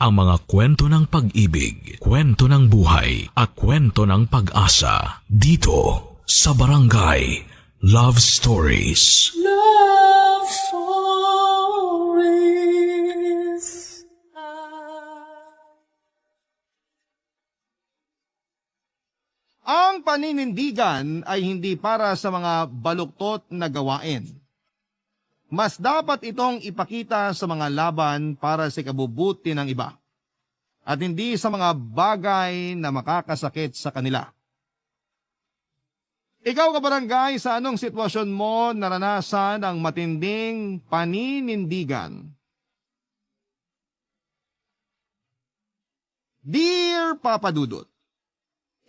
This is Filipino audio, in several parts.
ang mga kwento ng pag-ibig, kwento ng buhay, at kwento ng pag-asa dito sa Barangay Love Stories. Love Stories. Ang paninindigan ay hindi para sa mga baluktot na gawain. Mas dapat itong ipakita sa mga laban para sa ikabubuti ng iba at hindi sa mga bagay na makakasakit sa kanila. Ikaw kabarangay, sa anong sitwasyon mo naranasan ang matinding paninindigan? Dear Papa Dudut,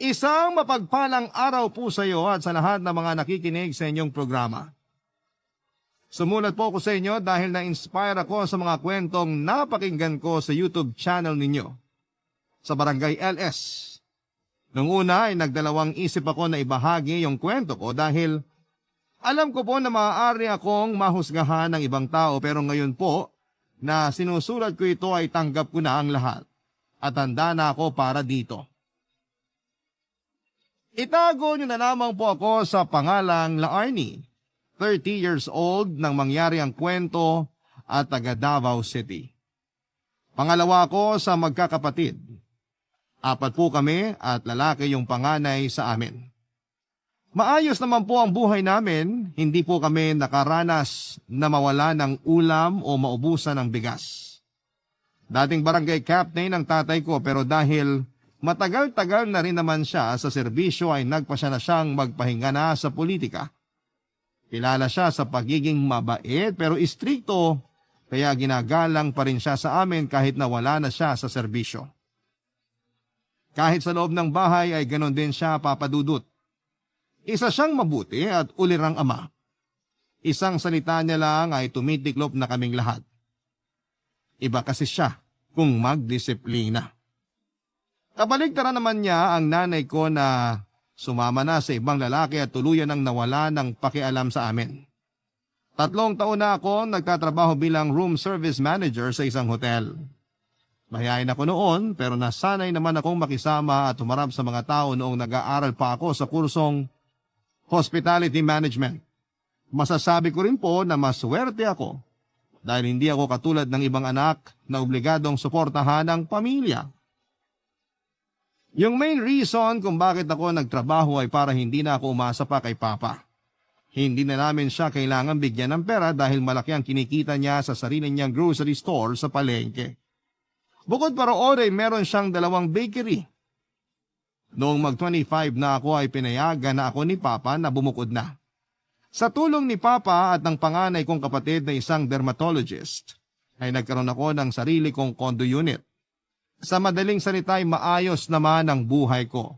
isang mapagpalang araw po sa iyo at sa lahat ng mga nakikinig sa inyong programa. Sumulat po ako sa inyo dahil na-inspire ako sa mga kwentong napakinggan ko sa YouTube channel ninyo, sa Barangay LS. Nung una ay nagdalawang isip ako na ibahagi yung kwento ko dahil alam ko po na maaari akong mahusgahan ng ibang tao, pero ngayon po na sinusulat ko ito ay tanggap ko na ang lahat at handa na ako para dito. Itago niyo na lamang po ako sa pangalang Laarni, 30 years old nang mangyari ang kwento at taga Davao City. Pangalawa ko sa magkakapatid. 4 po kami at lalaki yung panganay sa amin. Maayos naman po ang buhay namin, hindi po kami nakaranas na mawala ng ulam o maubusan ng bigas. Dating barangay captain ang tatay ko, pero dahil matagal-tagal na rin naman siya sa serbisyo ay nagpasya na siyang magpahinga na sa politika. Kilala siya sa pagiging mabait pero istrikto, kaya ginagalang pa rin siya sa amin kahit na wala na siya sa serbisyo. Kahit sa loob ng bahay ay ganon din siya, Papa Dudut. Isa siyang mabuti at ulirang ama. Isang salita niya lang ay tumitiklop na kaming lahat. Iba kasi siya kung magdisiplina. Kabaligtaran naman niya ang nanay ko na sumama na sa ibang lalaki at tuluyan ang nawala ng pakialam sa amin. 3 taon na ako nagtatrabaho bilang room service manager sa isang hotel. Mahihain ako noon pero nasanay naman akong makisama at humarap sa mga tao noong nag-aaral pa ako sa kursong hospitality management. Masasabi ko rin po na maswerte ako dahil hindi ako katulad ng ibang anak na obligadong suportahan ang pamilya. Yung main reason kung bakit ako nagtrabaho ay para hindi na ako umasa pa kay Papa. Hindi na namin siya kailangan bigyan ng pera dahil malaki ang kinikita niya sa sarili niyang grocery store sa palengke. Bukod pa roon ay meron siyang 2 bakery. Noong mag-25 na ako ay pinayagan na ako ni Papa na bumukod na. Sa tulong ni Papa at ng panganay kong kapatid na isang dermatologist, ay nagkaroon ako ng sarili kong condo unit. Sa madaling salita ay maayos naman ang buhay ko.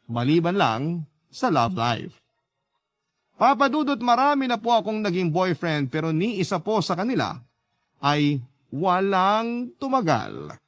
Maliban lang sa love life. Papa Dudut, marami na po akong naging boyfriend pero ni isa po sa kanila ay walang tumagal.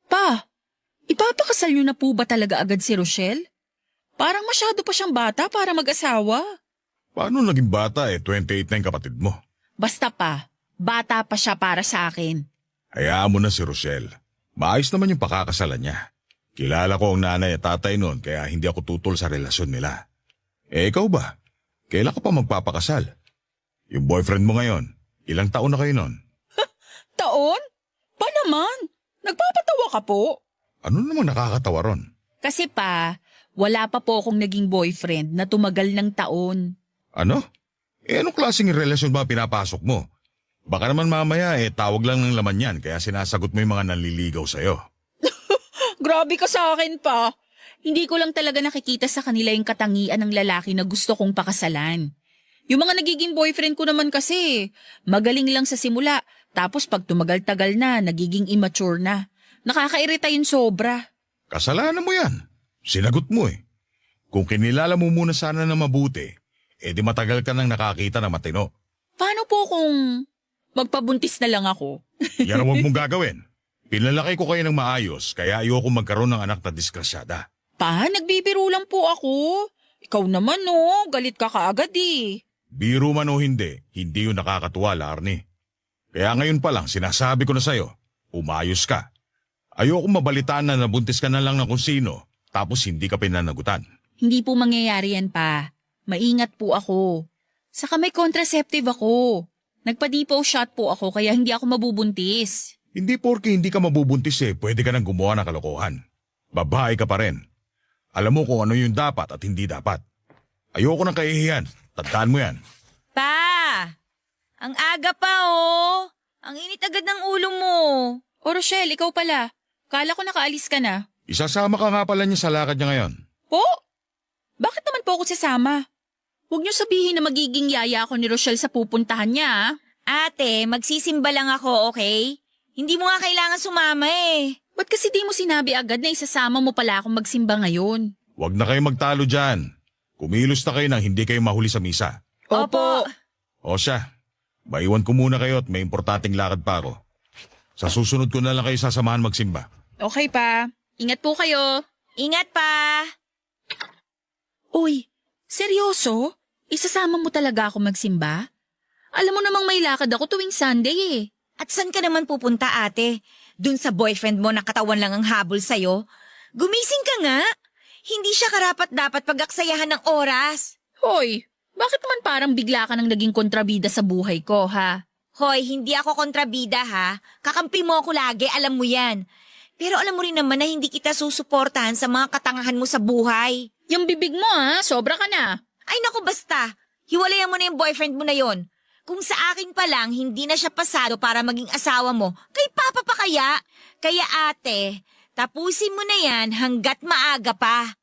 Pa, ipapakasal niyo na po ba talaga agad si Rochelle? Parang masyado pa siyang bata para mag-asawa. Paano naging bata 28 na yung kapatid mo? Basta pa, bata pa siya para sa akin. Hayaan mo na si Rochelle. Maayos naman yung pakakasalan niya. Kilala ko ang nanay at tatay noon kaya hindi ako tutol sa relasyon nila. Ikaw ba? Kailan ka pa magpapakasal? Yung boyfriend mo ngayon, ilang taon na kayo noon? Taon? Pa naman? Nagpapatawa ka po? Ano namang nakakatawa ron? Kasi pa, wala pa po akong naging boyfriend na tumagal ng taon. Ano? Anong klaseng relasyon ba pinapasok mo? Baka naman mamaya tawag lang ng laman yan kaya sinasagot mo yung mga nanliligaw sa'yo. Grabe ka sa akin pa. Hindi ko lang talaga nakikita sa kanila yung katangian ng lalaki na gusto kong pakasalan. Yung mga nagiging boyfriend ko naman kasi, magaling lang sa simula, tapos pag tumagal-tagal na, nagiging immature na. Nakakairita yung sobra. Kasalanan mo yan. Sinagot mo Kung kinilala mo muna sana na mabuti, di matagal ka nang nakakita ng matino. Paano po kung magpabuntis na lang ako? Yan ang huwag mong gagawin. Pinalaki ko kayo ng maayos, kaya ayoko magkaroon ng anak na disgrasyada. Pa, nagbibiro lang po ako. Ikaw naman no, galit ka kaagad eh. Biro man o hindi yun nakakatuwa, Larnie. Kaya ngayon pa lang sinasabi ko na sa'yo, umayos ka. Ayoko mabalitaan na nabuntis ka na lang ng kung sino, tapos hindi ka pinanagutan. Hindi po mangyayari yan pa. Maingat po ako. Saka may contraceptive ako. Nagpa-depot shot po ako kaya hindi ako mabubuntis. Hindi porke hindi ka mabubuntis pwede ka nang gumawa ng kalokohan. Babae ka pa rin. Alam mo kung ano yung dapat at hindi dapat. Ayoko nang kahihiyan. Tandaan mo yan. Pa! Ang aga pa oh! Ang init agad ng ulo mo. O Rochelle, ikaw pala. Kala ko nakaalis ka na. Isasama ka nga pala niya sa lakad niya ngayon. Po? Bakit naman po ako sasama? Huwag niyo sabihin na magiging yaya ako ni Rochelle sa pupuntahan niya ah. Ate, magsisimba lang ako, okay? Hindi mo nga kailangan sumama eh. Ba't kasi di mo sinabi agad na isasama mo pala akong magsimba ngayon? Huwag na kayo magtalo dyan. Kumilos na kayo nang hindi kayo mahuli sa misa. Opo. O siya, maiwan ko muna kayo at may importanteng lakad pa ako. Sa susunod ko na lang kayo sasamahan magsimba. Okay pa. Ingat po kayo. Ingat pa! Uy, seryoso? Isasama mo talaga ako magsimba? Alam mo namang may lakad ako tuwing Sunday eh. At saan ka naman pupunta, ate? Dun sa boyfriend mo na katawan lang ang habol sa'yo? Gumising ka nga! Hindi siya karapat-dapat pag-aksayahan ng oras. Hoy, bakit naman parang bigla ka nang naging kontrabida sa buhay ko, ha? Hoy, hindi ako kontrabida ha. Kakampi mo ako lagi, alam mo yan. Pero alam mo rin naman na hindi kita susuportahan sa mga katangahan mo sa buhay. Yung bibig mo, ha? Sobra ka na. Ay naku, basta. Hiwalayan mo na yung boyfriend mo na yon. Kung sa akin pa lang, hindi na siya pasado para maging asawa mo, kay Papa pa kaya? Kaya ate, tapusin mo na yan hanggat maaga pa.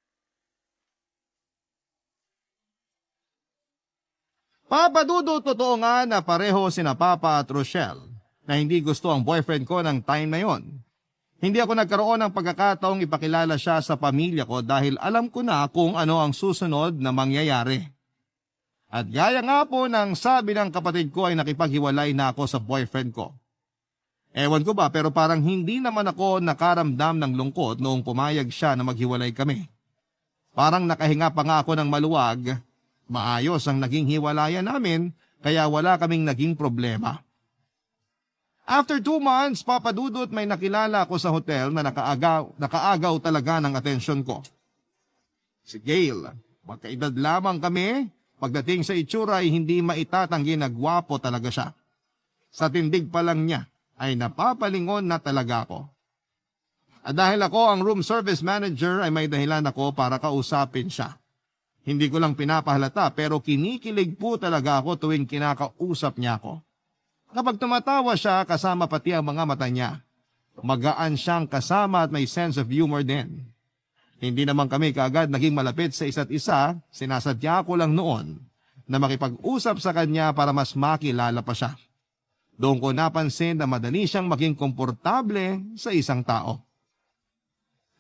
Papa Dudut, totoo nga na pareho sina Papa at Rochelle na hindi gusto ang boyfriend ko ng time na yon. Hindi ako nagkaroon ng pagkakataong ipakilala siya sa pamilya ko dahil alam ko na kung ano ang susunod na mangyayari. At gaya nga po ng sabi ng kapatid ko ay nakipaghiwalay na ako sa boyfriend ko. Ewan ko ba pero parang hindi naman ako nakaramdam ng lungkot noong pumayag siya na maghiwalay kami. Parang nakahinga pa nga ako ng maluwag. Maayos ang naging hiwalayan namin kaya wala kaming naging problema. After 2 months, Papa Dudut, may nakilala ako sa hotel na nakaagaw talaga ng atensyon ko. Si Gail, magkaedad lamang kami. Pagdating sa itsura ay hindi maitatanggi na gwapo talaga siya. Sa tindig pa lang niya ay napapalingon na talaga ako. At dahil ako ang room service manager ay may dahilan ako para kausapin siya. Hindi ko lang pinapahalata pero kinikilig po talaga ako tuwing kinakausap niya ako. Kapag tumatawa siya kasama pati ang mga mata niya, magaan siyang kasama at may sense of humor din. Hindi naman kami kaagad naging malapit sa isa't isa, sinasadya ko lang noon na makipag-usap sa kanya para mas makilala pa siya. Doon ko napansin na madali siyang maging komportable sa isang tao.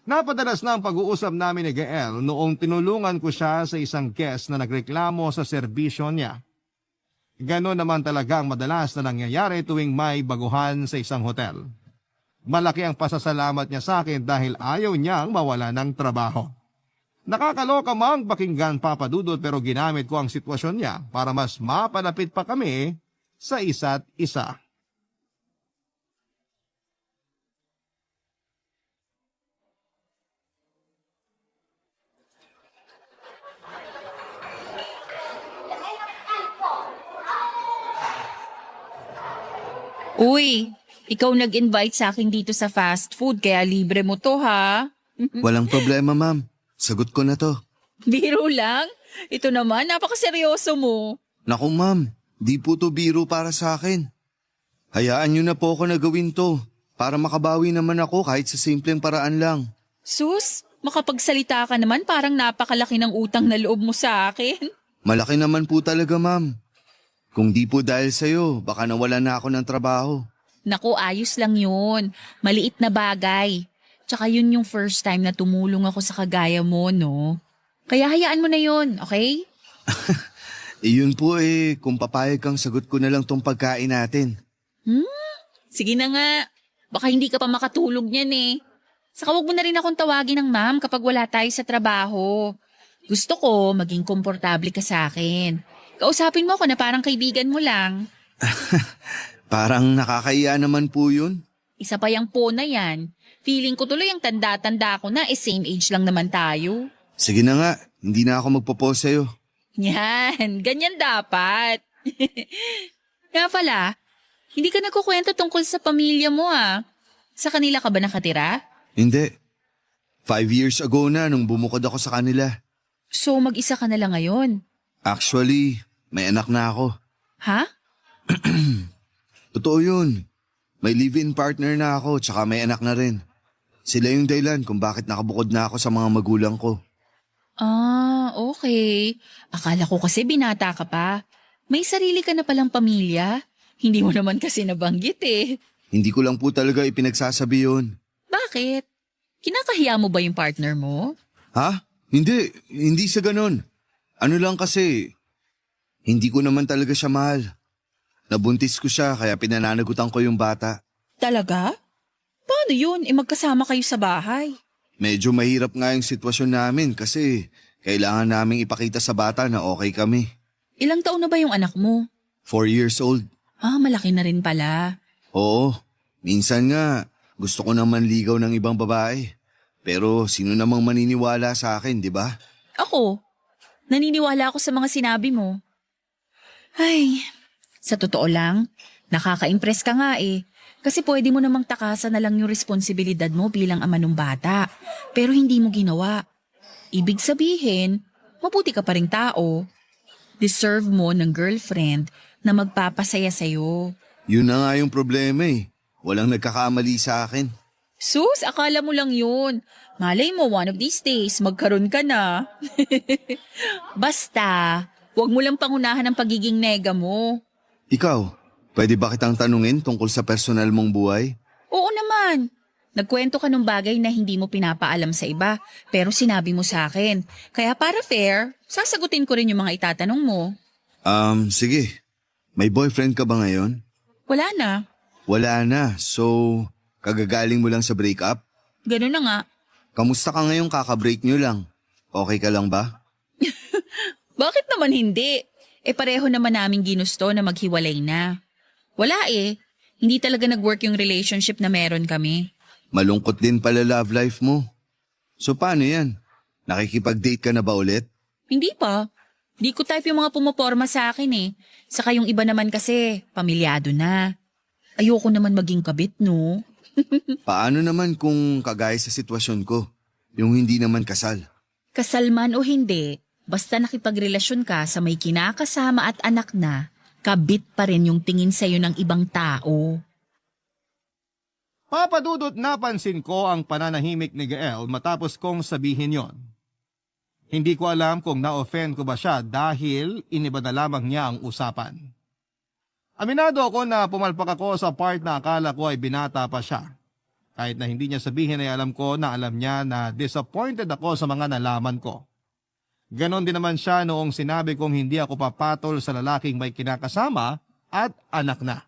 Napadalas na ang pag-uusap namin ni Gael noong tinulungan ko siya sa isang guest na nagreklamo sa serbisyo niya. Ganon naman talaga ang madalas na nangyayari tuwing may baguhan sa isang hotel. Malaki ang pasasalamat niya sa akin dahil ayaw niyang mawala ng trabaho. Nakakaloka mang pakinggan, Papa Dudut, pero ginamit ko ang sitwasyon niya para mas mapalapit pa kami sa isa't isa. Uy, ikaw nag-invite sa akin dito sa fast food kaya libre mo to ha? Walang problema, ma'am. Sagot ko na to. Biro lang? Ito naman, napakaseryoso mo. Naku, ma'am. Di po to biro para sa akin. Hayaan niyo na po ako na gawin to para makabawi naman ako kahit sa simpleng paraan lang. Sus, makapagsalita ka naman parang napakalaki ng utang na loob mo sa akin. Malaki naman po talaga, ma'am. Kung di po dahil sa'yo, baka nawala na ako ng trabaho. Naku, ayos lang yun. Maliit na bagay. Tsaka yun yung first time na tumulong ako sa kagaya mo, no? Kaya hayaan mo na yun, okay? Iyon po kung papayag kang sagot ko na lang tong pagkain natin. Sige na nga. Baka hindi ka pa makatulog niyan eh. Saka wag mo na rin akong tawagin ng ma'am kapag wala tayo sa trabaho. Gusto ko maging komportable ka sa akin. Kausapin mo ako na parang kaibigan mo lang. Parang nakakaiya naman po yun. Isa pa yung po na yan. Feeling ko tuloy ang tanda-tanda ko na same age lang naman tayo. Sige na nga, hindi na ako magpo-pause sa'yo. Yan, ganyan dapat. Nga pala, hindi ka nagkukwento tungkol sa pamilya mo ah. Sa kanila ka ba nakatira? Hindi. 5 years ago na nung bumukod ako sa kanila. So mag-isa ka na lang ngayon? Actually, may anak na ako. Ha? Totoo yun. May live-in partner na ako tsaka may anak na rin. Sila yung dahilan kung bakit nakabukod na ako sa mga magulang ko. Ah, okay. Akala ko kasi binata ka pa. May sarili ka na palang pamilya. Hindi mo naman kasi nabanggit eh. Hindi ko lang po talaga ipinagsasabi yun. Bakit? Kinakahiya mo ba yung partner mo? Ha? Hindi sa ganun. Ano lang kasi, hindi ko naman talaga siya mahal. Nabuntis ko siya kaya pinananagutan ko yung bata. Talaga? Paano yun? Magkasama kayo sa bahay. Medyo mahirap nga yung sitwasyon namin kasi kailangan naming ipakita sa bata na okay kami. Ilang taon na ba yung anak mo? 4 years old. Ah, malaki na rin pala. Oo, minsan nga gusto ko naman ligaw ng ibang babae. Pero sino namang maniniwala sa akin, di ba? Ako, naniniwala ako sa mga sinabi mo. Ay, sa totoo lang, nakaka-impress ka nga eh. Kasi pwede mo namang takasan na lang yung responsibilidad mo bilang ama ng bata. Pero hindi mo ginawa. Ibig sabihin, mabuti ka pa ring tao. Deserve mo ng girlfriend na magpapasaya sa'yo. Yun na nga yung problema eh. Walang nagkakamali sa akin. Sus, akala mo lang yun. Malay mo, one of these days, magkaroon ka na. Basta, wag mo lang pangunahan ang pagiging nega mo. Ikaw, pwede ba kitang tanungin tungkol sa personal mong buhay? Oo naman. Nagkwento ka ng bagay na hindi mo pinapaalam sa iba, pero sinabi mo sa akin. Kaya para fair, sasagutin ko rin yung mga itatanong mo. Sige. May boyfriend ka ba ngayon? Wala na. Wala na, so kagagaling mo lang sa breakup? Ganun na nga. Kamusta ka ngayong kaka-break nyo lang? Okay ka lang ba? Bakit naman hindi? Pareho naman namin ginusto na maghiwalay na. Wala eh. Hindi talaga nag-work yung relationship na meron kami. Malungkot din pala love life mo. So paano yan? Nakikipag-date ka na ba ulit? Hindi pa. Di ko type yung mga pumoporma sa akin eh. Saka yung iba naman kasi, pamilyado na. Ayoko naman maging kabit, no? Paano naman kung kagaya sa sitwasyon ko? Yung hindi naman kasal? Kasal man o hindi, basta nakipagrelasyon ka sa may kinakasama at anak na, kabit pa rin yung tingin sa'yo ng ibang tao. Papadudot napansin ko ang pananahimik ni Gael matapos kong sabihin yon. Hindi ko alam kung na-offend ko ba siya dahil iniba na lamang niya ang usapan. Aminado ako na pumalpak ako sa part na akala ko ay binata pa siya. Kahit na hindi niya sabihin ay alam ko na alam niya na disappointed ako sa mga nalaman ko. Ganon din naman siya noong sinabi kong hindi ako papatol sa lalaking may kinakasama at anak na.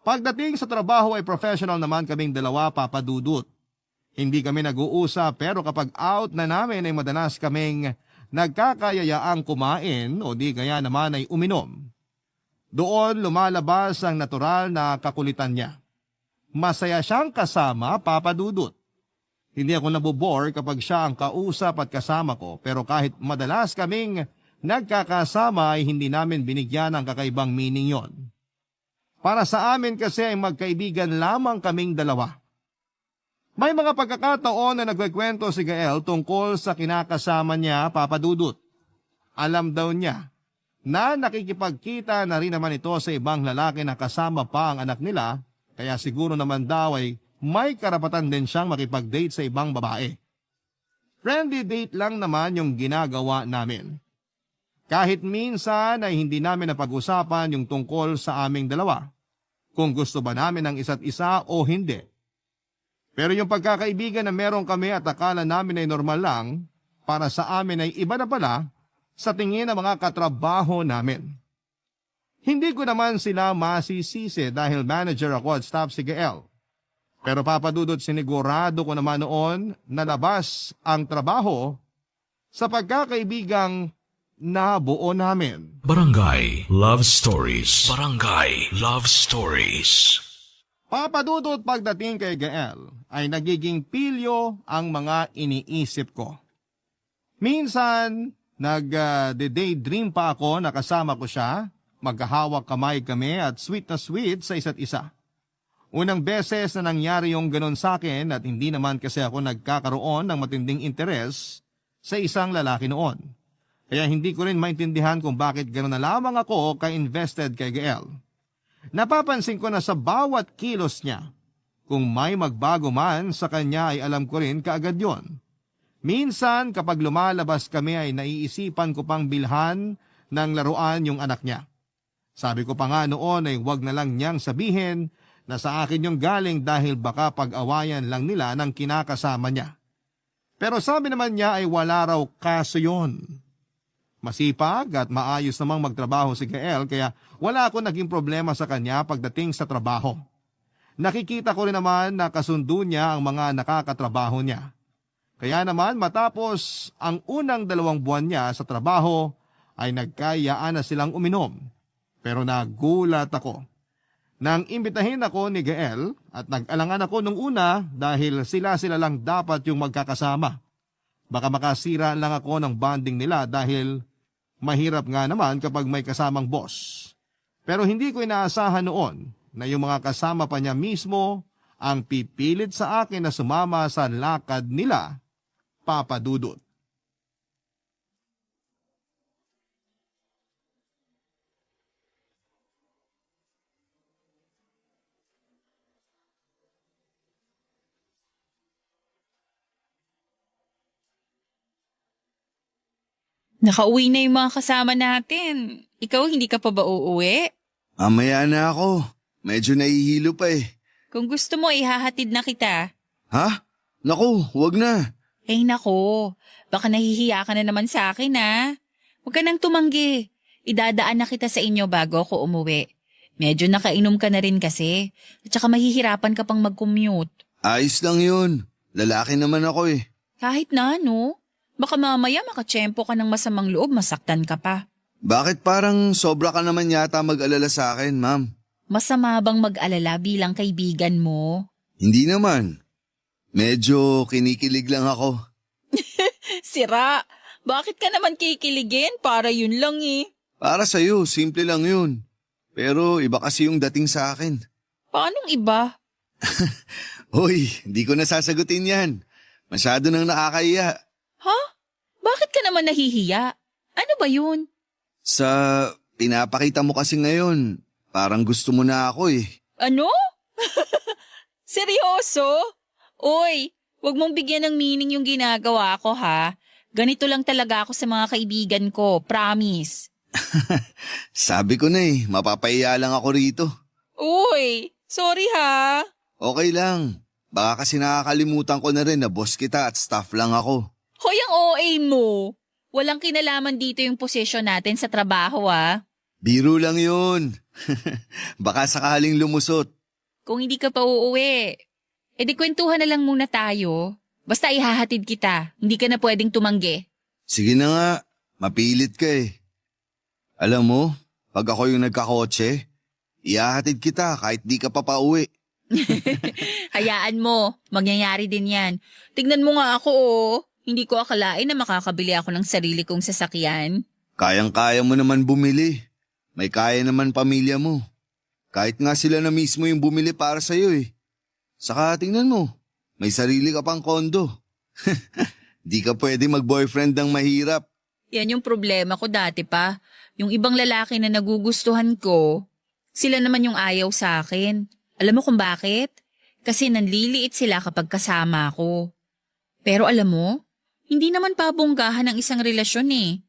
Pagdating sa trabaho ay professional naman kaming dalawa, papadudot. Hindi kami nag-uusap pero kapag out na namin ay madalas kaming nagkakayayaang kumain o di kaya naman ay uminom. Doon lumalabas ang natural na kakulitan niya. Masaya siyang kasama, papadudot. Hindi ako nabobore kapag siya ang kausap at kasama ko pero kahit madalas kaming nagkakasama ay hindi namin binigyan ng kakaibang meaning yon. Para sa amin kasi ay magkaibigan lamang kaming dalawa. May mga pagkakataon na nagkikwento si Gael tungkol sa kinakasama niya, papadudot. Alam daw niya na nakikipagkita na rin naman ito sa ibang lalaki na kasama pa ang anak nila, kaya siguro naman daw ay may karapatan din siyang makipag-date sa ibang babae. Friendly date lang naman yung ginagawa namin. Kahit minsan ay hindi namin napag-usapan yung tungkol sa aming dalawa, kung gusto ba namin ng isa't isa o hindi. Pero yung pagkakaibigan na meron kami at akala namin ay normal lang, para sa amin ay iba na pala sa tingin ng mga katrabaho namin. Hindi ko naman sila masisisi dahil manager ako at staff si Gael. Pero papadudot sinigurado ko naman noon na labas ang trabaho sa pagkakaibigang nabuo namin. Barangay Love Stories. Barangay Love Stories. Papadudot pagdating kay Gael ay nagiging pilyo ang mga iniisip ko. Minsan, nag-daydream pa ako na kasama ko siya, magkahawak kamay kami at sweet na sweet sa isa't isa. Unang beses na nangyari yung ganun sa akin at hindi naman kasi ako nagkakaroon ng matinding interes sa isang lalaki noon. Kaya hindi ko rin maintindihan kung bakit gano'n na lamang ako ka-invested kay Gael. Napapansin ko na sa bawat kilos niya, kung may magbago man sa kanya ay alam ko rin kaagad yon. Minsan kapag lumalabas kami ay naiisipan ko pang bilhan ng laruan yung anak niya. Sabi ko pa nga noon ay wag na lang niyang sabihin na sa akin yung galing dahil baka pag-awayan lang nila ng kinakasama niya. Pero sabi naman niya ay wala raw kaso yon. Masipag at maayos namang magtrabaho si Gael kaya wala ako naging problema sa kanya pagdating sa trabaho. Nakikita ko rin naman na kasundo niya ang mga nakakatrabaho niya. Kaya naman matapos ang unang 2 buwan niya sa trabaho ay nagkayaan na silang uminom. Pero nagulat ako. Nang imbitahin ako ni Gael at nag-alangan ako nung una dahil sila lang dapat yung magkakasama. Baka makasira lang ako ng bonding nila dahil mahirap nga naman kapag may kasamang boss. Pero hindi ko inaasahan noon na yung mga kasama pa niya mismo ang pipilit sa akin na sumama sa lakad nila, Papa Dudut. Nakauwi na yung mga kasama natin. Ikaw, hindi ka pa ba uuwi? Mamaya na ako. Medyo nahihilo pa eh. Kung gusto mo, ihahatid na kita. Ha? Naku, wag na. Eh nako, baka nahihiya ka na naman sa akin ha. Huwag ka nang tumanggi. Idadaan na kita sa inyo bago ako umuwi. Medyo nakainom ka na rin kasi. At saka mahihirapan ka pang mag-commute. Ayos lang yun. Lalaki naman ako eh. Kahit na no, baka mamaya makatsyempo ka ng masamang loob, masaktan ka pa. Bakit parang sobra ka naman yata mag-alala sa akin, ma'am? Masama bang mag-alala bilang kaibigan mo? Hindi naman. Medyo kinikilig lang ako. Sira, bakit ka naman kikiligin? Para yun lang eh. Para sa'yo, simple lang yun. Pero iba kasi yung dating sa akin. Paanong iba? Hoy, hindi ko nasasagutin yan. Masyado nang nakakahiya. Ha? Bakit ka naman nahihiya? Ano ba yun? Sa pinapakita mo kasi ngayon, parang gusto mo na ako eh. Ano? Seryoso? Uy, wag mong bigyan ng meaning yung ginagawa ko ha. Ganito lang talaga ako sa mga kaibigan ko, promise. Sabi ko na eh, mapapahiya lang ako rito. Uy, sorry ha. Okay lang. Baka kasi nakakalimutan ko na rin na boss kita at staff lang ako. Hoy, ang OA mo. Walang kinalaman dito yung posisyon natin sa trabaho ah. Biro lang yun. Baka sakaling lumusot. Kung hindi ka pa uuwi, edi kwentuhan na lang muna tayo. Basta ihahatid kita, hindi ka na pwedeng tumanggi. Sige na nga, mapilit ka eh. Alam mo, pag ako yung nagkakotse, ihahatid kita kahit di ka pa pauwi. Hayaan mo, mangyayari din yan. Tignan mo nga ako oh. Hindi ko akalain na makakabili ako ng sarili kong sasakyan. Kayang-kaya mo naman bumili. May kaya naman pamilya mo. Kahit nga sila na mismo yung bumili para sa'yo eh. Saka tingnan mo, may sarili ka pang kondo. Di ka pwede mag-boyfriend ng mahirap. Yan yung problema ko dati pa. Yung ibang lalaki na nagugustuhan ko, sila naman yung ayaw sa akin. Alam mo kung bakit? Kasi nanliliit sila kapag kasama ko. Pero alam mo, hindi naman pabonggahan ng isang relasyon eh.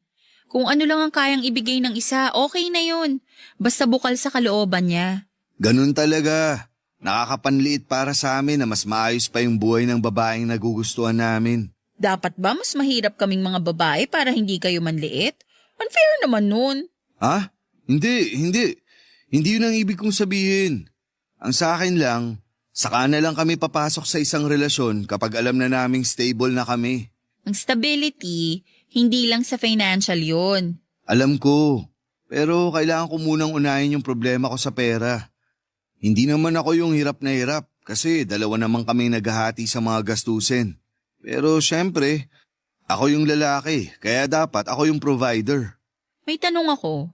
Kung ano lang ang kayang ibigay ng isa, okay na yun. Basta bukal sa kalooban niya. Ganun talaga. Nakakapanliit para sa amin na mas maayos pa yung buhay ng babaeng nagugustuhan namin. Dapat ba mas mahirap kaming mga babae para hindi kayo manliit? Unfair naman nun. Ha? Hindi. Hindi yun ang ibig kong sabihin. Ang sa akin lang, saka na lang kami papasok sa isang relasyon kapag alam na naming stable na kami. Ang stability, hindi lang sa financial yun. Alam ko, pero kailangan ko munang unahin yung problema ko sa pera. Hindi naman ako yung hirap na hirap kasi dalawa naman kami naghahati sa mga gastusin. Pero syempre, ako yung lalaki, kaya dapat ako yung provider. May tanong ako.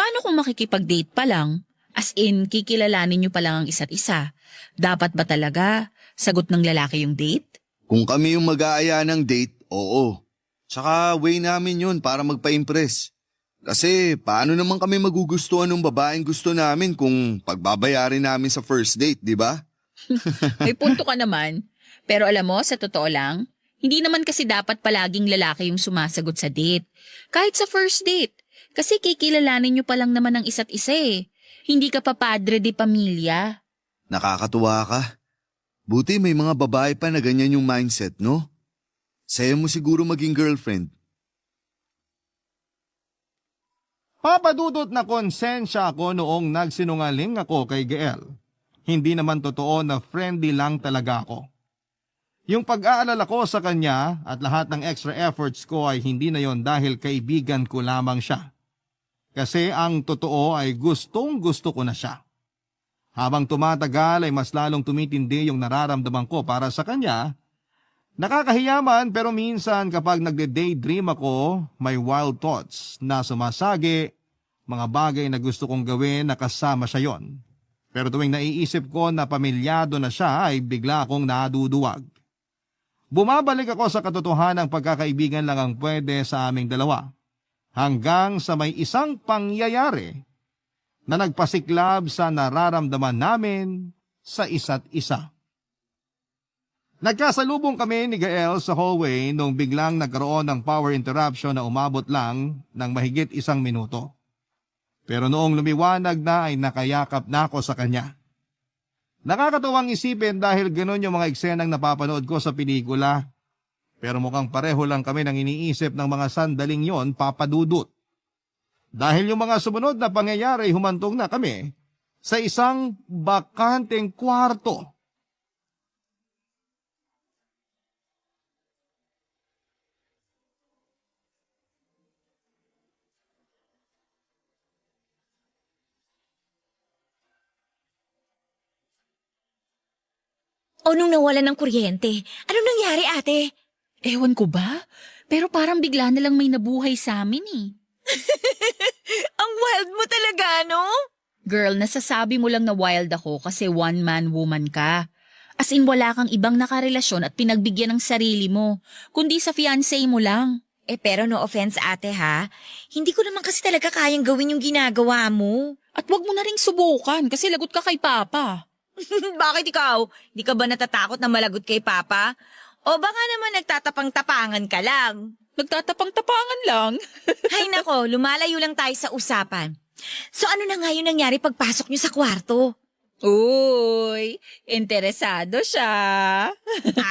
Paano kung makikipag-date pa lang? As in, kikilalanin nyo pa lang ang isa't isa. Dapat ba talaga sagot ng lalaki yung date? Kung kami yung mag-aaya ng date, oo. Tsaka way namin yun para magpa-impress. Kasi paano naman kami magugustuhan ng babaeng gusto namin kung pagbabayarin namin sa first date, di ba? May punto ka naman. Pero alam mo, sa totoo lang, hindi naman kasi dapat palaging lalaki yung sumasagot sa date. Kahit sa first date. Kasi kikilalanin nyo pa lang naman ang isa't isa eh. Hindi ka pa padre de pamilya. Nakakatuwa ka. Buti may mga babae pa na ganyan yung mindset, no? Saya mo siguro maging girlfriend. Papadudot na konsensya ako noong nagsinungaling ako kay Gael. Hindi naman totoo na friendly lang talaga ako. Yung pag-aalala ko sa kanya at lahat ng extra efforts ko ay hindi na yon dahil kaibigan ko lamang siya. Kasi ang totoo ay gustong gusto ko na siya. Habang tumatagal ay mas lalong tumitindi yung nararamdaman ko para sa kanya. Nakakahiyaman pero minsan kapag nagde-daydream ako, may wild thoughts na sumasagi, mga bagay na gusto kong gawin na kasama siya yon. Pero tuwing naiisip ko na pamilyado na siya ay bigla akong naduduwag. Bumabalik ako sa katotohanan ng pagkakaibigan lang ang pwede sa aming dalawa. Hanggang sa may isang pangyayari na nagpasiklab sa nararamdaman namin sa isa't isa. Nagkasalubong kami ni Gael sa hallway nung biglang nagkaroon ng power interruption na umabot lang ng mahigit 1 minuto. Pero noong lumiwanag na ay nakayakap na ako sa kanya. Nakakatuwang isipin dahil gano'n yung mga eksenang napapanood ko sa pelikula. Pero mukhang pareho lang kami ng iniisip ng mga sandaling yon, papadudot. Dahil yung mga sumunod na pangyayari humantong na kami sa isang bakanteng kwarto. O nung nawalan ng kuryente, anong nangyari ate? Ewan ko ba? Pero parang bigla na lang may nabuhay sa amin eh. Ang wild mo talaga, no? Girl, nasasabi mo lang na wild ako kasi one-man woman ka. As in wala kang ibang nakarelasyon at pinagbigyan ng sarili mo, kundi sa fiancé mo lang. Pero no offense ate ha, hindi ko naman kasi talaga kayang gawin yung ginagawa mo. At wag mo na ring subukan kasi lagot ka kay Papa. Bakit ikaw? Hindi ka ba natatakot na malagot kay Papa? O baka naman nagtatapang-tapangan ka lang? Nagtatapang-tapangan lang. Hay nako, lumalayo lang tayo sa usapan. So ano na nga yung nangyari pagpasok niyo sa kwarto? Uy, interesado siya.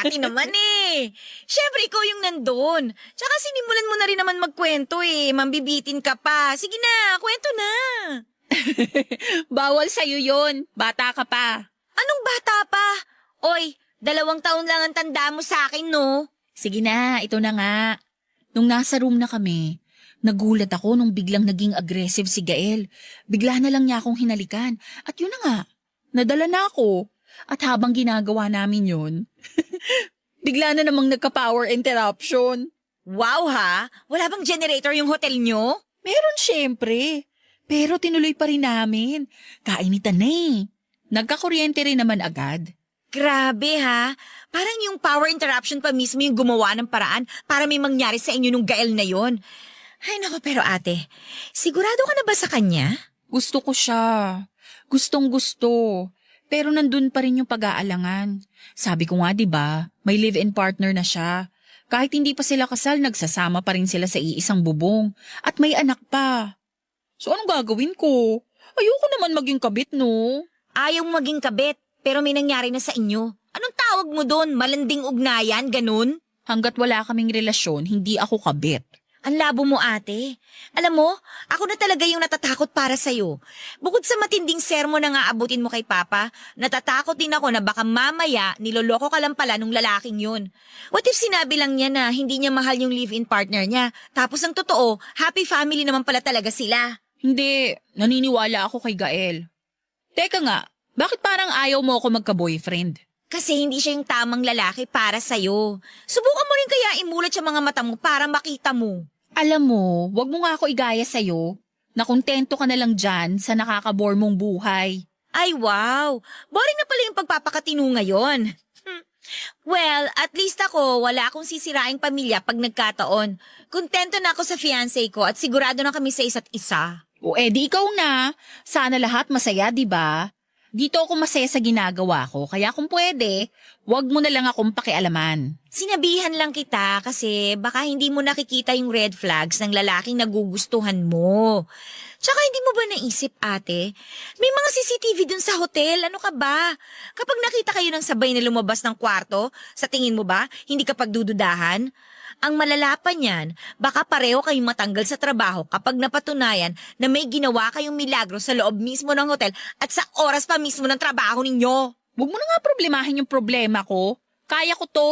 Ate naman eh. Siyempre ikaw yung nandun. Tsaka sinimulan mo na rin naman magkwento eh. Mambibitin ka pa. Sige na, kwento na. Bawal sa'yo yun. Bata ka pa. Anong bata pa? Oy, 2 taon lang ang tanda mo sa akin, no? Sige na, ito na nga. Nung nasa room na kami, nagulat ako nung biglang naging aggressive si Gael. Bigla na lang niya akong hinalikan. At yun na nga, nadala na ako. At habang ginagawa namin yun, bigla na namang nagka-power interruption. Wow ha? Wala bang generator yung hotel nyo? Meron syempre. Pero tinuloy pa rin namin. Kainitan na eh. Nagkakuryente rin naman agad. Grabe ha? Parang yung power interruption pa mismo yung gumawa ng paraan para may mangyari sa inyo nung Gael na yon. Ay nako, pero ate, sigurado ka na ba sa kanya? Gusto ko siya. Gustong gusto. Pero nandun pa rin yung pag-aalangan. Sabi ko nga 'di ba, may live-in partner na siya. Kahit hindi pa sila kasal, nagsasama pa rin sila sa iisang bubong. At may anak pa. So anong gagawin ko? Ayoko naman maging kabit, no? Ayaw maging kabit, pero may nangyari na sa inyo. Anong tawag mo doon? Malanding ugnayan, ganun? Hanggat wala kaming relasyon, hindi ako kabit. Ang labo mo, ate. Alam mo, ako na talaga yung natatakot para sa'yo. Bukod sa matinding sermon na nga abutin mo kay Papa, natatakot din ako na baka mamaya niloloko ka lang pala nung lalaking yun. What if sinabi lang niya na hindi niya mahal yung live-in partner niya, tapos ang totoo, happy family naman pala talaga sila. Hindi, naniniwala ako kay Gael. Teka nga, bakit parang ayaw mo ako magka-boyfriend? Kasi hindi siya yung tamang lalaki para sa'yo. Subukan mo rin kaya imulat sa mga mata mo para makita mo. Alam mo, wag mo nga ako igaya sa'yo. Nakontento ka na lang dyan sa nakakabore mong buhay. Ay wow, boring na pala yung pagpapakatino ngayon. Well, at least ako, wala akong sisiraing pamilya pag nagkataon. Kontento na ako sa fiancé ko at sigurado na kami sa isa't isa. O edi ikaw na. Sana lahat masaya, di ba? Dito ako masaya sa ginagawa ko, kaya kung pwede, wag mo na lang akong pakialaman. Sinabihan lang kita kasi baka hindi mo nakikita yung red flags ng lalaking nagugustuhan mo. Tsaka hindi mo ba naisip, ate? May mga CCTV dun sa hotel, ano ka ba? Kapag nakita kayo ng sabay na lumabas ng kwarto, sa tingin mo ba, hindi ka pagdududahan? Ang malala pa niyan, baka pareho kayong matanggal sa trabaho kapag napatunayan na may ginawa kayong milagro sa loob mismo ng hotel at sa oras pa mismo ng trabaho ninyo. Huwag mo na nga problemahin yung problema ko. Kaya ko to.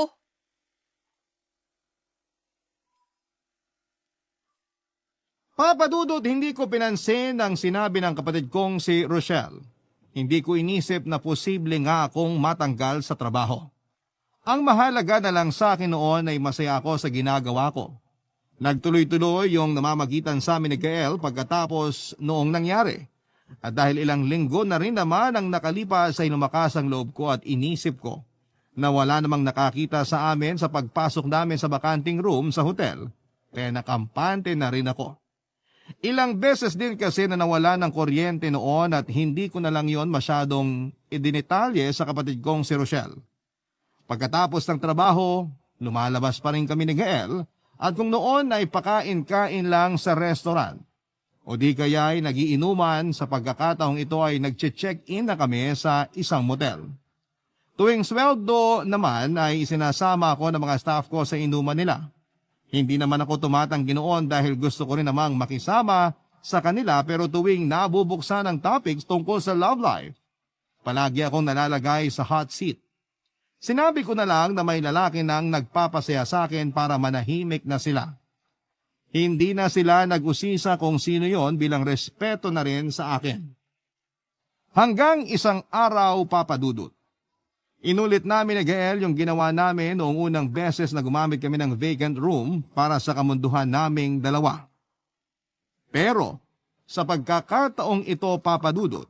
Papa Dudut, hindi ko pinansin ang sinabi ng kapatid kong si Rochelle. Hindi ko inisip na posible nga akong matanggal sa trabaho. Ang mahalaga na lang sa akin noon ay masaya ako sa ginagawa ko. Nagtuloy-tuloy yung namamagitan sa amin ni Gael pagkatapos noong nangyari. At dahil ilang linggo na rin naman ang nakalipas ay lumakas ang loob ko at inisip ko na wala namang nakakita sa amin sa pagpasok namin sa bakanting room sa hotel. Kaya nakampante na rin ako. Ilang beses din kasi na nawala ng kuryente noon at hindi ko na lang yon masyadong idinitalye sa kapatid kong si Rochelle. Pagkatapos ng trabaho, lumalabas pa rin kami ni Gael at kung noon ay pakain-kain lang sa restaurant. O di kaya ay nagiinuman sa pagkakataong ito ay nag-check-in na kami sa isang motel. Tuwing sweldo naman ay isinasama ako ng mga staff ko sa inuman nila. Hindi naman ako tumatanggi noon dahil gusto ko rin namang makisama sa kanila pero tuwing nabubuksan ang topics tungkol sa love life, palagi akong nalalagay sa hot seat. Sinabi ko na lang na may lalaki nang nagpapasaya sa akin para manahimik na sila. Hindi na sila nag-usisa kung sino yon bilang respeto na rin sa akin. Hanggang isang araw, Papa Dudut. Inulit namin ni Gael yung ginawa namin noong unang beses na gumamit kami ng vacant room para sa kamunduhan naming dalawa. Pero sa pagkakataong ito, Papa Dudut,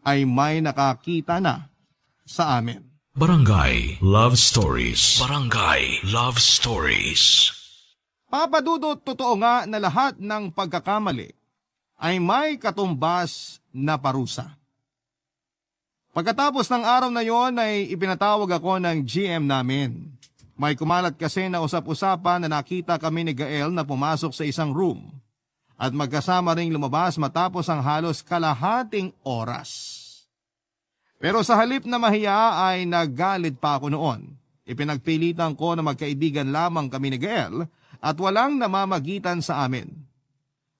ay may nakakita na sa amin. Barangay Love Stories. Barangay Love Stories. Papa Dudut, totoo nga na lahat ng pagkakamali ay may katumbas na parusa. Pagkatapos ng araw na yon ay ipinatawag ako ng GM namin. May kumalat kasi na usap-usapan na nakita kami ni Gael na pumasok sa isang room at magkasama ring lumabas matapos ang halos kalahating oras. Pero sa halip na mahiya ay naggalit pa ako noon. Ipinagpilitan ko na magkaibigan lamang kami ni Gael at walang namamagitan sa amin.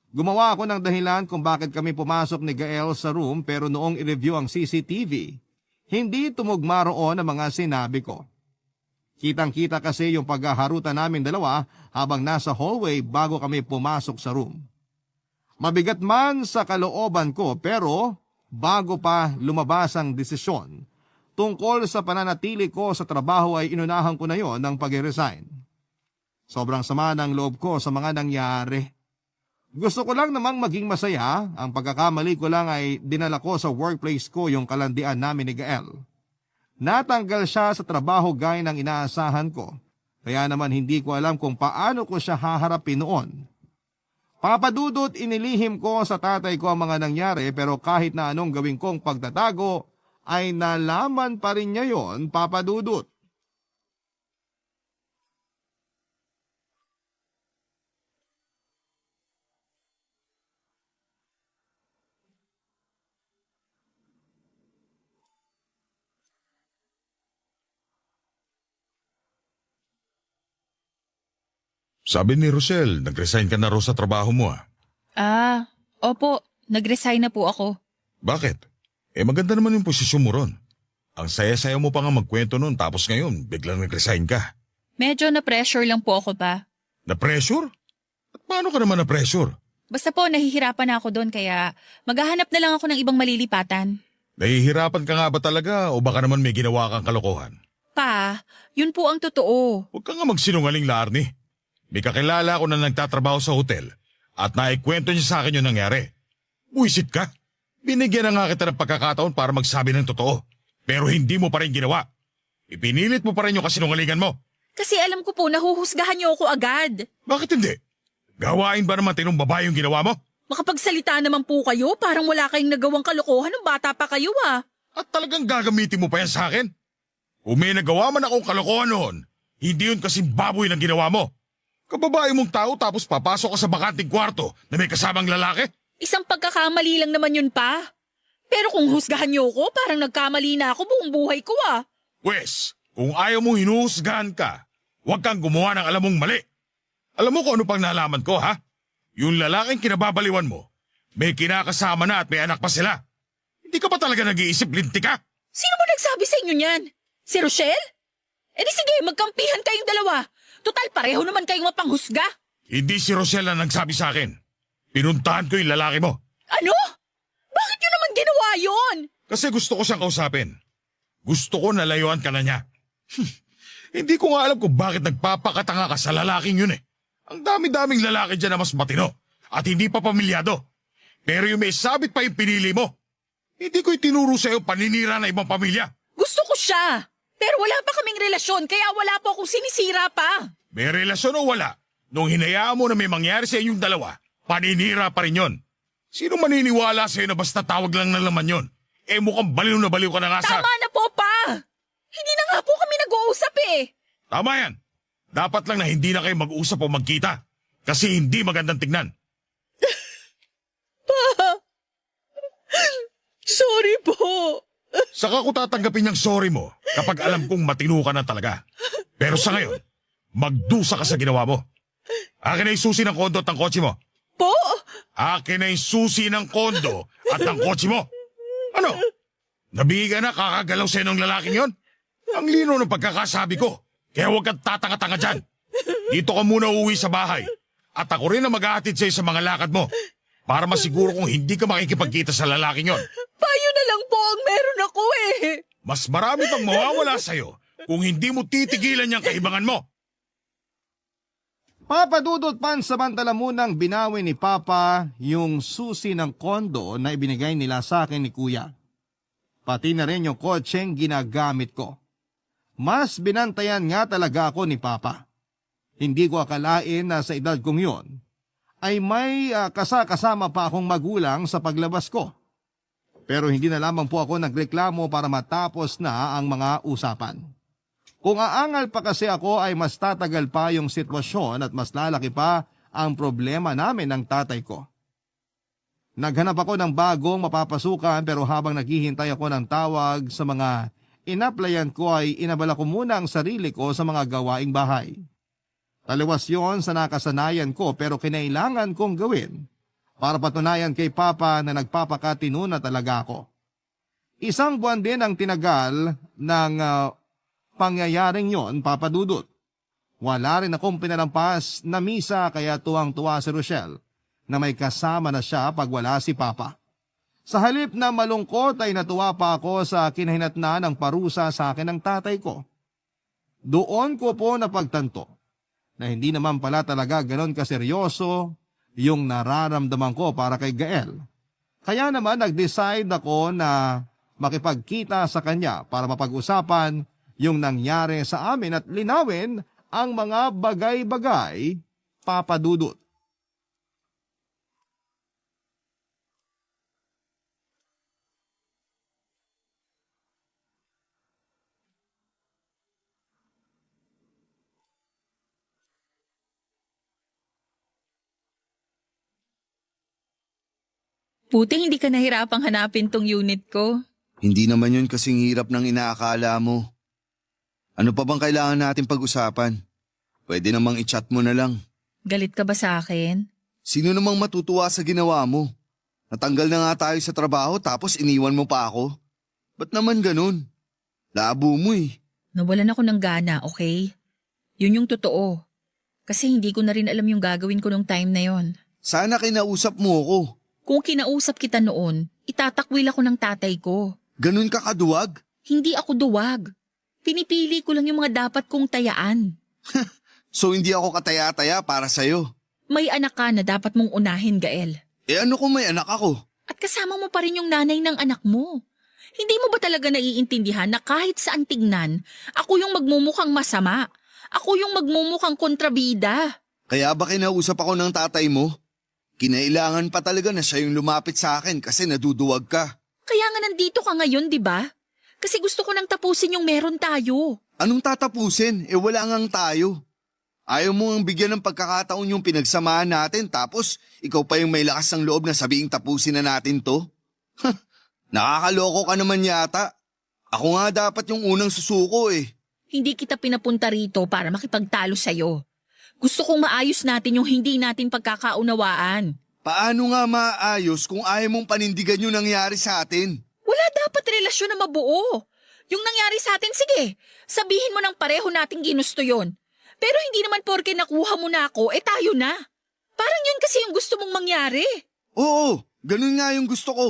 Gumawa ako ng dahilan kung bakit kami pumasok ni Gael sa room pero noong i-review ang CCTV, hindi tumugma roon ang mga sinabi ko. Kitang-kita kasi yung paghaharutan namin dalawa habang nasa hallway bago kami pumasok sa room. Mabigat man sa kalooban ko pero bago pa lumabas ang desisyon, tungkol sa pananatili ko sa trabaho ay inunahan ko na yon ng pag-resign. Sobrang sama ng loob ko sa mga nangyari. Gusto ko lang namang maging masaya, ang pagkakamali ko lang ay dinala ko sa workplace ko yung kalandian namin ni Gael. Natanggal siya sa trabaho gaya ng inaasahan ko, kaya naman hindi ko alam kung paano ko siya haharapin noon. Papa Dudut, inilihim ko sa tatay ko ang mga nangyari pero kahit na anong gawin kong pagtatago, ay nalaman pa rin niya yon, Papa Dudut. Sabi ni Rochelle, nag-resign ka na raw sa trabaho mo ah. Opo, nag-resign na po ako. Bakit? Maganda naman yung posisyon mo ron. Ang saya-saya mo pa nga magkwento nun tapos ngayon biglang nag-resign ka. Medyo na-pressure lang po ako pa. Na-pressure? At paano ka naman na-pressure? Basta po, nahihirapan na ako doon kaya maghahanap na lang ako ng ibang malilipatan. Nahihirapan ka nga ba talaga o baka naman may ginawa kang kalokohan? Pa, yun po ang totoo. Huwag ka nga magsinungaling, Larny. May kakilala ko na nagtatrabaho sa hotel at naikwento niya sa akin yung nangyari. Buisit ka. Binigyan na nga kita ng pagkakataon para magsabi ng totoo. Pero hindi mo pa rin ginawa. Ipinilit mo pa rin yung kasinungalingan mo. Kasi alam ko po, nahuhusgahan niyo ako agad. Bakit hindi? Gawain ba naman tinong babae yung ginawa mo? Makapagsalita naman po kayo, parang wala kayong nagawang kalokohan nung bata pa kayo ah. At talagang gagamitin mo pa yan sa akin? Kung may nagawa man akong kalokohan noon, hindi yun kasi baboy ng ginawa mo. Kababae mong tao tapos papasok ka sa bakanting kwarto na may kasamang lalaki? Isang pagkakamali lang naman yun pa. Pero kung husgahan niyo ko, parang nagkamali na ako buong buhay ko ah. Wes, kung ayaw mong hinuhusgahan ka, huwag kang gumawa ng alam mong mali. Alam mo kung ano pang nalaman ko, ha? Yung lalaking kinababaliwan mo, may kinakasama na at may anak pa sila. Hindi ka ba talaga nag-iisip, linti ka? Sino ba nagsabi sa inyo niyan? Si Rochelle? Eh di sige, magkampihan kayong dalawa. Total, pareho naman kayong mapanghusga. Hindi si Rochelle ang nagsabi sa akin. Pinuntahan ko yung lalaki mo. Ano? Bakit yun naman ginawa yun? Kasi gusto ko siyang kausapin. Gusto ko na layuan ka na niya. Hindi ko nga alam kung bakit nagpapakatanga ka sa lalaking yun eh. Ang dami-daming lalaki dyan na mas matino at hindi pa pamilyado. Pero yung may sabit pa yung pinili mo. Hindi ko itinuro sa'yo paninira na ibang pamilya. Gusto ko siya. Pero wala pa kaming relasyon, kaya wala po akong sinisira pa. May relasyon o wala, nung hinayaan mo na may mangyari sa inyong dalawa, paninira pa rin yon. Sino maniniwala sa'yo na basta tawag lang ng laman yon? Mukhang baliw na baliw ka na nga sa... Tama na po pa! Hindi na nga po kami nag-uusap eh. Tama yan. Dapat lang na hindi na kayo mag-usap o magkita. Kasi hindi magandang tignan. Sorry po. Saka ko tatanggapin yung sorry mo kapag alam kong matino ka na talaga. Pero sa ngayon, magdusa ka sa ginawa mo. Akin na yung susi ng kondo at ng kotse mo. Po? Akin na yung susi ng kondo at ng kotse mo. Ano? Nabiga na kakagalaw sa'yo ng lalaking yon? Ang lino ng pagkakasabi ko. Kaya huwag kang tatanga-tanga dyan. Dito ka muna uuwi sa bahay. At ako rin na mag-aatid sa'yo sa mga lakad mo. Para masiguro kung hindi ka makikipagkita sa lalaking yon. Payo na lang po ang meron ako eh. Mas marami pang mawawala sa'yo kung hindi mo titigilan niyang kaibangan mo. Papadudot pansamantala munang binawi ni Papa yung susi ng kondo na ibinigay nila sa akin ni Kuya. Pati na rin yung kotseng ginagamit ko. Mas binantayan nga talaga ako ni Papa. Hindi ko akalain na sa edad kong yon ay may kasama pa akong magulang sa paglabas ko. Pero hindi na lamang po ako nagreklamo para matapos na ang mga usapan. Kung aangal pa kasi ako ay mas tatagal pa yung sitwasyon at mas lalaki pa ang problema namin ng tatay ko. Naghanap ako ng bagong mapapasukan pero habang naghihintay ako ng tawag sa mga inaplayan ko ay inabala ko muna ang sarili ko sa mga gawaing bahay. Taliwas yon sa nakasanayan ko pero kinailangan kong gawin para patunayan kay Papa na nagpapakatino na talaga ako. Isang buwan din ang tinagal ng pangyayaring yon, Papa Dudut. Wala rin akong pinalampas na misa kaya tuwang-tuwa si Rochelle na may kasama na siya pag wala si Papa. Sa halip na malungkot ay natuwa pa ako sa kinahinatnan ng parusa sa akin ng tatay ko. Doon ko po napagtanto na hindi naman pala talaga ganon kaseryoso yung nararamdaman ko para kay Gael. Kaya naman nag-decide ako na makipagkita sa kanya para mapag-usapan yung nangyari sa amin at linawin ang mga bagay-bagay, Papa Dudut. Buti hindi ka nahirapang hanapin tong unit ko. Hindi naman yun kasing hirap ng inaakala mo. Ano pa bang kailangan natin pag-usapan? Pwede namang i-chat mo na lang. Galit ka ba sa akin? Sino namang matutuwa sa ginawa mo? Natanggal na nga tayo sa trabaho tapos iniwan mo pa ako? Ba't naman ganun? Labo mo eh. Nawalan ako ng gana, okay? Yun yung totoo. Kasi hindi ko na rin alam yung gagawin ko nung time na yon. Sana kinausap mo ako. Kung kinausap kita noon, itatakwil ako ng tatay ko. Ganun ka kaduwag? Hindi ako duwag. Pinipili ko lang yung mga dapat kong tayaan. So hindi ako kataya-taya para sa'yo. May anak ka na dapat mong unahin, Gael. Eh ano kung may anak ako? At kasama mo pa rin yung nanay ng anak mo. Hindi mo ba talaga naiintindihan na kahit saan tignan, ako yung magmumukhang masama? Ako yung magmumukhang kontrabida. Kaya ba kinausap ako ng tatay mo? Kinailangan pa talaga na siya yung lumapit sa akin kasi naduduwag ka. Kaya nga nandito ka ngayon, di ba? Kasi gusto ko nang tapusin yung meron tayo. Anong tatapusin? Eh wala ngang tayo. Ayaw mo ang bigyan ng pagkakataon yung pinagsamahan natin tapos ikaw pa yung may lakas ng loob na sabihing tapusin na natin to? Nakakaloko ka naman yata. Ako nga dapat yung unang susuko eh. Hindi kita pinapunta rito para makipagtalo sa'yo. Gusto kong maayos natin yung hindi natin pagkakaunawaan. Paano nga maayos kung ayaw mong panindigan yung nangyari sa atin? Wala dapat relasyon na mabuo. Yung nangyari sa atin, sige, sabihin mo ng pareho nating ginusto yon. Pero hindi naman porke nakuha mo na ako, tayo na. Parang yun kasi yung gusto mong mangyari. Oo, ganun nga yung gusto ko.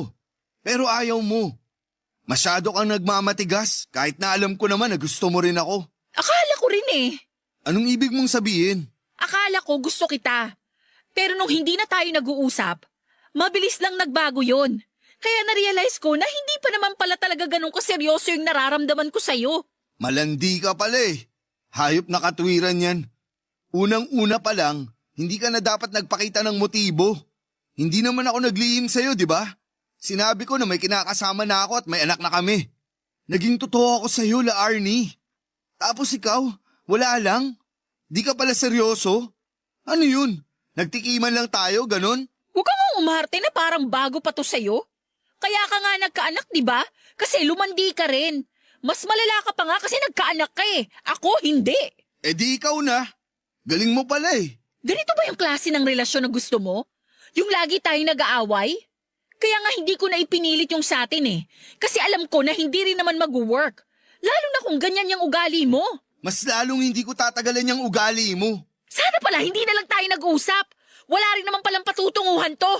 Pero ayaw mo. Masyado kang nagmamatigas kahit na alam ko naman na gusto mo rin ako. Akala ko rin eh. Anong ibig mong sabihin? Akala ko gusto kita. Pero nung hindi na tayo nag-uusap, mabilis lang nagbago yon. Kaya na-realize ko na hindi pa naman pala talaga ganun kaseryoso yung nararamdaman ko sa'yo. Malandi ka pala eh. Hayop na katwiran yan. Unang-una pa lang, hindi ka na dapat nagpakita ng motibo. Hindi naman ako naglihim sa'yo, di ba? Sinabi ko na may kinakasama na ako at may anak na kami. Naging totoo ako sa'yo, La Arnie. Tapos ikaw, wala lang. Di ka pala seryoso. Ano yun? Nagtikiman lang tayo, ganun? Huwag kang umarte na parang bago pa to sa'yo. Kaya ka nga nagkaanak, di ba? Kasi lumandi ka rin. Mas malala ka pa nga kasi nagkaanak ka eh. Ako, hindi. Eh di ikaw na. Galing mo pala eh. Ganito ba yung klase ng relasyon na gusto mo? Yung lagi tayong nag-aaway? Kaya nga hindi ko na ipinilit yung sa atin eh. Kasi alam ko na hindi rin naman mag-work. Lalo na kung ganyan yung ugali mo. Mas lalong hindi ko tatagalan yung ugali mo. Sana pala hindi na lang tayo nag-usap. Wala rin naman palang patutunguhan to.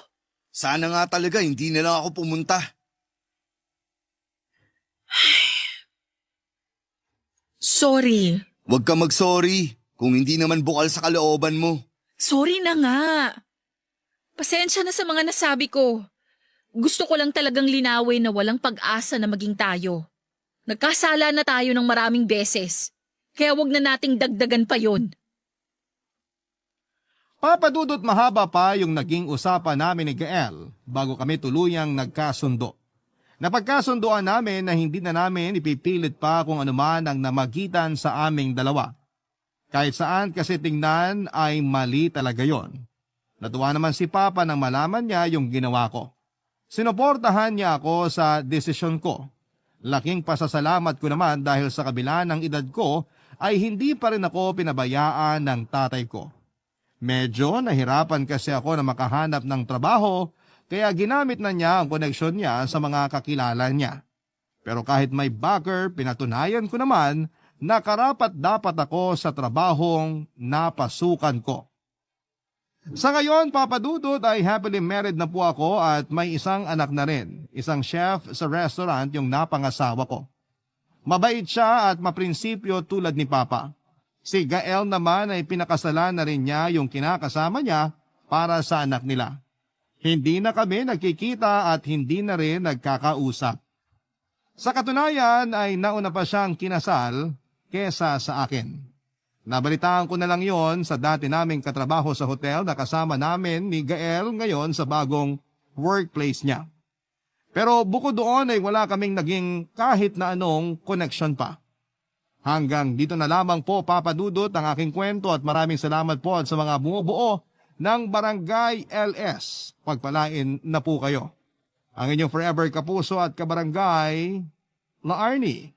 Sana nga talaga hindi na lang ako pumunta. Sorry. Huwag ka mag-sorry kung hindi naman bukal sa kalooban mo. Sorry na nga. Pasensya na sa mga nasabi ko. Gusto ko lang talagang linawin na walang pag-asa na maging tayo. Nagkasala na tayo ng maraming beses. Kaya wag na nating dagdagan pa yon. Papadudot mahaba pa yung naging usapan namin ni Gael bago kami tuluyang nagkasundo. Napagkasundoan namin na hindi na namin ipipilit pa kung anuman ang namagitan sa aming dalawa. Kahit saan kasi tingnan ay mali talaga yon. Natuwa naman si Papa nang malaman niya yung ginawa ko. Sinuportahan niya ako sa desisyon ko. Laking pasasalamat ko naman dahil sa kabila ng edad ko ay hindi pa rin ako pinabayaan ng tatay ko. Medyo nahirapan kasi ako na makahanap ng trabaho kaya ginamit na niya ang koneksyon niya sa mga kakilala niya. Pero kahit may backer, pinatunayan ko naman na karapat dapat ako sa trabahong napasukan ko. Sa ngayon, Papadudot, ay happily married na po ako at may isang anak na rin, isang chef sa restaurant yung napangasawa ko. Mabait siya at maprinsipyo tulad ni Papa. Si Gael naman ay pinakasalan na rin niya yung kinakasama niya para sa anak nila. Hindi na kami nagkikita at hindi na rin nagkakausap. Sa katunayan ay nauna pa siyang kinasal kesa sa akin. Nabalitaan ko na lang yon sa dati naming katrabaho sa hotel na kasama namin ni Gael ngayon sa bagong workplace niya. Pero bukod doon ay wala kaming naging kahit na anong connection pa. Hanggang dito na lamang po, Papadudot, ang aking kwento at maraming salamat po sa mga bumubuo ng Barangay LS. Pagpalain na po kayo. Ang inyong forever kapuso at kabarangay, La Arnie.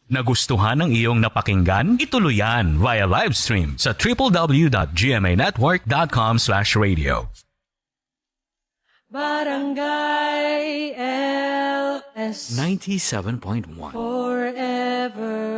Nagustuhan ng iyong napakinggan? Ituloy yan via live stream sa www.gmanetwork.com/radio. Barangay LS 97.1 forever